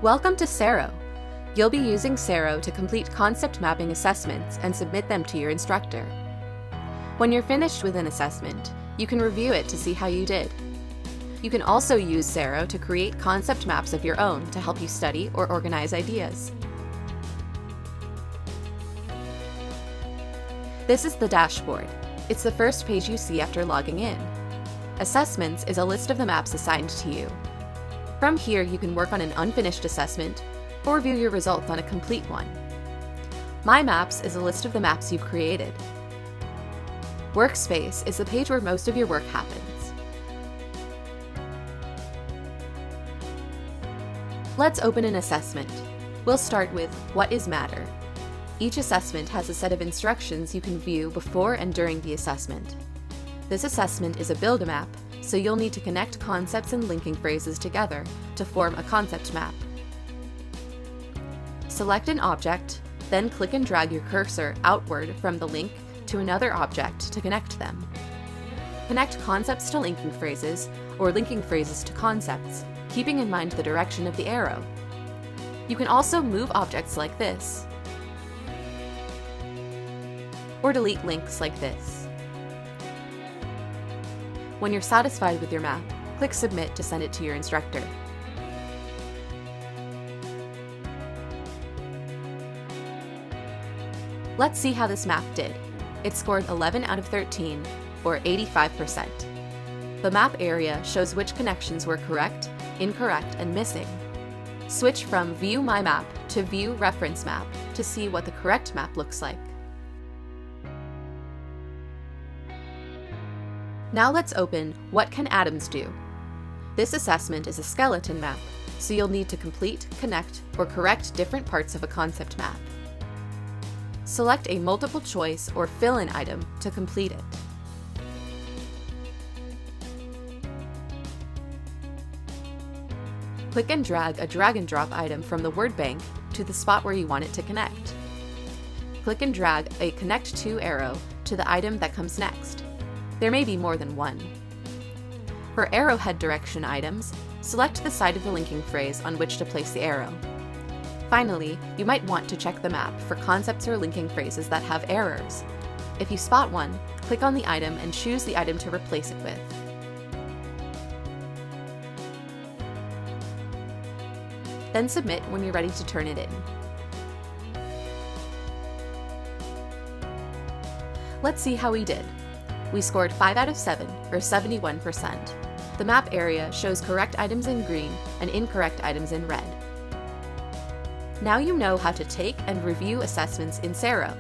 Welcome to Sero. You'll be using Sero to complete concept mapping assessments and submit them to your instructor. When you're finished with an assessment, you can review it to see how you did. You can also use Sero to create concept maps of your own to help you study or organize ideas. This is the dashboard. It's the first page you see after logging in. Assessments is a list of the maps assigned to you. From here, you can work on an unfinished assessment or view your results on a complete one. My Maps is a list of the maps you've created. Workspace is the page where most of your work happens. Let's open an assessment. We'll start with What is Matter? Each assessment has a set of instructions you can view before and during the assessment. This assessment is a build-a-map, so you'll need to connect concepts and linking phrases together to form a concept map. Select an object, then click and drag your cursor outward from the link to another object to connect them. Connect concepts to linking phrases, or linking phrases to concepts, keeping in mind the direction of the arrow. You can also move objects like this, or delete links like this. When you're satisfied with your map, click Submit to send it to your instructor. Let's see how this map did. It scored 11 out of 13, or 85%. The map area shows which connections were correct, incorrect, and missing. Switch from View My Map to View Reference Map to see what the correct map looks like. Now let's open What Can Atoms Do? This assessment is a skeleton map, so you'll need to complete, connect, or correct different parts of a concept map. Select a multiple choice or fill-in item to complete it. Click and drag a drag-and-drop item from the word bank to the spot where you want it to connect. Click and drag a Connect To arrow to the item that comes next. There may be more than one. For arrowhead direction items, select the side of the linking phrase on which to place the arrow. Finally, you might want to check the map for concepts or linking phrases that have errors. If you spot one, click on the item and choose the item to replace it with. Then submit when you're ready to turn it in. Let's see how we did. We scored 5 out of 7, or 71%. The map area shows correct items in green and incorrect items in red. Now you know how to take and review assessments in Sero.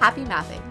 Happy mapping!